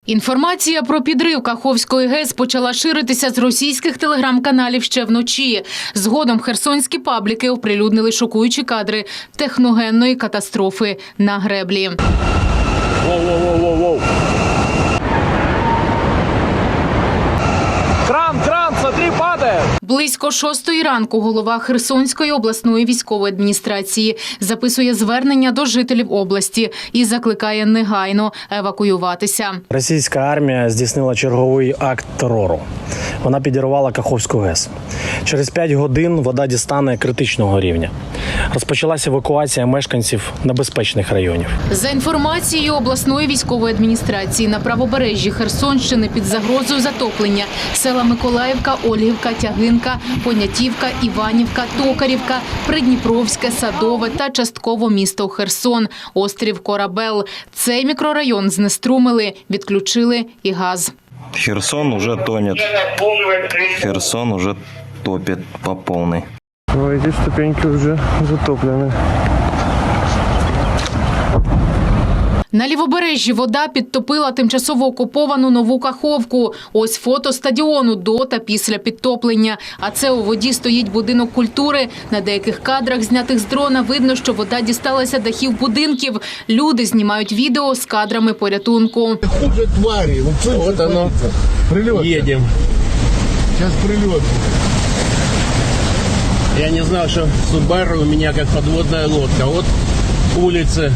Інформація про підрив Каховської ГЕС почала ширитися з російських телеграм-каналів ще вночі. Згодом херсонські пабліки оприлюднили шокуючі кадри техногенної катастрофи на греблі. Воу-воу-воу-воу-воу. Кран, смотри, падає! Близько 6-ї ранку голова Херсонської обласної військової адміністрації записує звернення до жителів області і закликає негайно евакуюватися. Російська армія здійснила черговий акт терору. Вона підірвала Каховську ГЕС. Через 5 годин вода дістане критичного рівня. Розпочалася евакуація мешканців небезпечних районів. За інформацією обласної військової адміністрації, на правобережжі Херсонщини під загрозою затоплення села Миколаївка, Ольгівка, Тягинка, Понятівка, Іванівка, Токарівка, Придніпровське, Садове та частково місто Херсон, острів Корабел. Цей мікрорайон знеструмили, відключили і газ. Херсон уже тонет. Херсон уже топит по полной. Эти ступеньки уже затоплены. На лівобережжі вода підтопила тимчасово окуповану Нову Каховку. Ось фото стадіону до та після підтоплення. А це у воді стоїть будинок культури. На деяких кадрах, знятих з дрона, видно, що вода дісталася дахів будинків. Люди знімають відео з кадрами порятунку. Хуже твари. Вот оно. Прилет. Едем. Сейчас прилет. Я не знал, что Subaru у меня как подводная лодка. Вот улицы.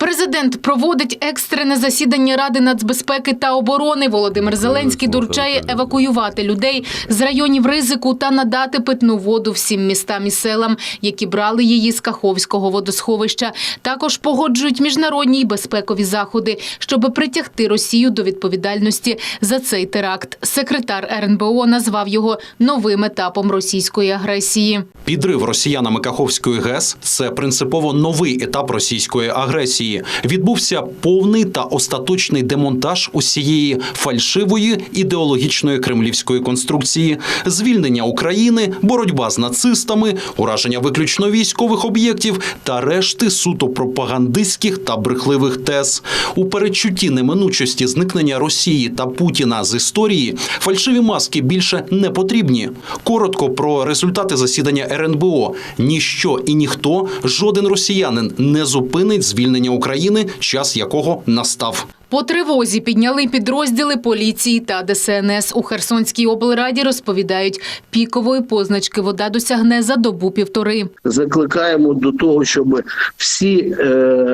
Президент проводить екстрене засідання Ради нацбезпеки та оборони. Володимир Зеленський доручає евакуювати людей з районів ризику та надати питну воду всім містам і селам, які брали її з Каховського водосховища. Також погоджують міжнародні й безпекові заходи, щоб притягти Росію до відповідальності за цей теракт. Секретар РНБО назвав його новим етапом російської агресії. Підрив росіянами Каховської ГЕС – це принципово новий етап російської агресії. Відбувся повний та остаточний демонтаж усієї фальшивої ідеологічної кремлівської конструкції, звільнення України, боротьба з нацистами, ураження виключно військових об'єктів та решти суто пропагандистських та брехливих тез. У передчутті неминучості зникнення Росії та Путіна з історії фальшиві маски більше не потрібні. Коротко про результати засідання РНБО. Ніщо і ніхто, жоден росіянин не зупинить звільнення України, час якого настав. По тривозі підняли підрозділи поліції та ДСНС. У Херсонській облраді розповідають, пікової позначки вода досягне за добу-півтори. Закликаємо до того, щоб всі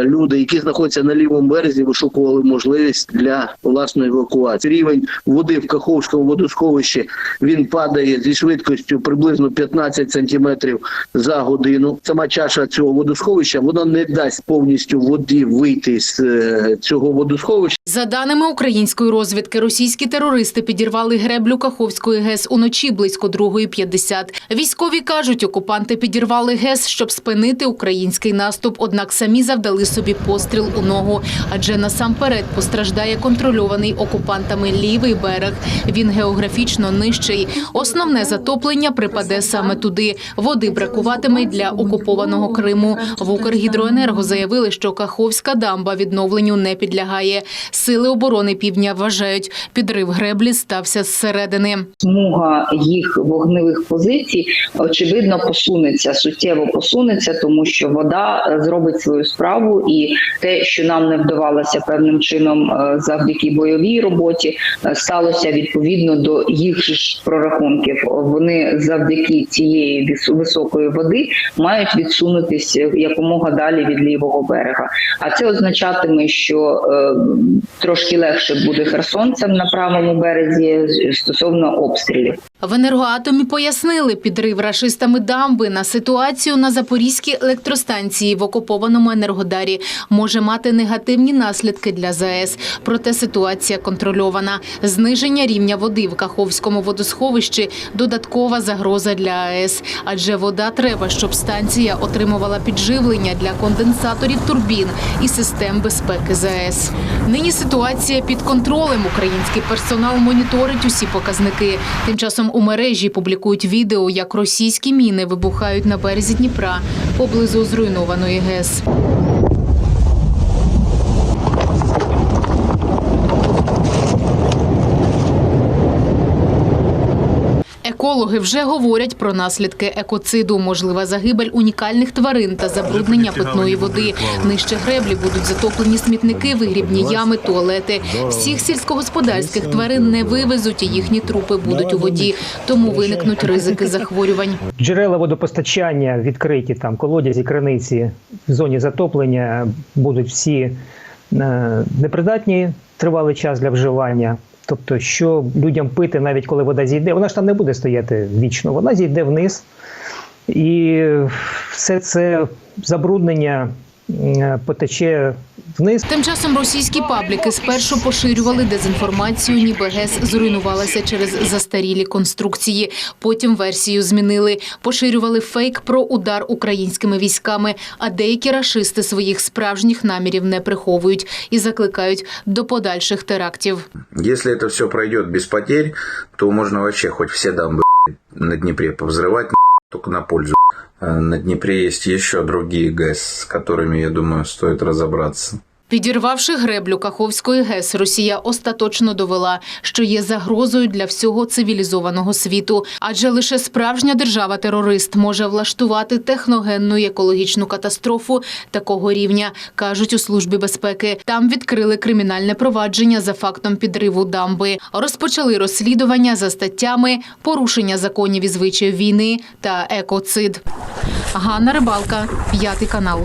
люди, які знаходяться на лівому березі, вишукували можливість для власної евакуації. Рівень води в Каховському водосховищі, він падає зі швидкістю приблизно 15 сантиметрів за годину. Сама чаша цього водосховища, вона не дасть повністю воді вийти з цього водосховища. За даними української розвідки, російські терористи підірвали греблю Каховської ГЕС уночі близько 2:50. Військові кажуть, окупанти підірвали ГЕС, щоб спинити український наступ, однак самі завдали собі постріл у ногу. Адже насамперед постраждає контрольований окупантами лівий берег. Він географічно нижчий. Основне затоплення припаде саме туди. Води бракуватиме й для окупованого Криму. В Укргідроенерго заявили, що Каховська дамба відновленню не підлягає. Сили оборони Півдня вважають, підрив греблі стався зсередини. Смуга їх вогневих позицій, очевидно, суттєво посунеться, тому що вода зробить свою справу, і те, що нам не вдавалося певним чином завдяки бойовій роботі, сталося відповідно до їх ж прорахунків. Вони завдяки цієї високої води мають відсунутися якомога далі від лівого берега. А це означатиме, що трошки легше буде херсонцям на правому березі стосовно обстрілів. В Енергоатомі пояснили, підрив рашистами дамби на ситуацію на Запорізькій електростанції в окупованому Енергодарі може мати негативні наслідки для ЗАЕС. Проте ситуація контрольована. Зниження рівня води в Каховському водосховищі – додаткова загроза для АЕС. Адже вода треба, щоб станція отримувала підживлення для конденсаторів турбін і систем безпеки ЗАЕС. Нині ситуація під контролем. Український персонал моніторить усі показники. Тим часом у мережі публікують відео, як російські міни вибухають на березі Дніпра поблизу зруйнованої ГЕС. Екологи вже говорять про наслідки екоциду, можлива загибель унікальних тварин та забруднення питної води. Нижче греблі будуть затоплені смітники, вигрібні ями, туалети. Всіх сільськогосподарських тварин не вивезуть і їхні трупи будуть у воді, тому виникнуть ризики захворювань. Джерела водопостачання відкриті, там колодязі, криниці в зоні затоплення будуть всі непридатні тривалий час для вживання. Тобто, що людям пити, навіть коли вода зійде, вона ж там не буде стояти вічно, вона зійде вниз. І все це забруднення потече вниз. Тим часом російські пабліки спершу поширювали дезінформацію, ніби ГЕС зруйнувалася через застарілі конструкції. Потім версію змінили. Поширювали фейк про удар українськими військами, а деякі рашисти своїх справжніх намірів не приховують і закликають до подальших терактів. Если это все пройдет без потерь, то можно вообще хоть все дамбы на Днепре повзрывать, только на пользу. На Днепре есть еще другие ГЭС, с которыми, я думаю, стоит разобраться. Підірвавши греблю Каховської ГЕС, Росія остаточно довела, що є загрозою для всього цивілізованого світу. Адже лише справжня держава-терорист може влаштувати техногенну і екологічну катастрофу такого рівня, кажуть у Службі безпеки. Там відкрили кримінальне провадження за фактом підриву дамби. Розпочали розслідування за статтями «Порушення законів і звичаїв війни» та «Екоцид». Ганна Рибалка, 5 канал.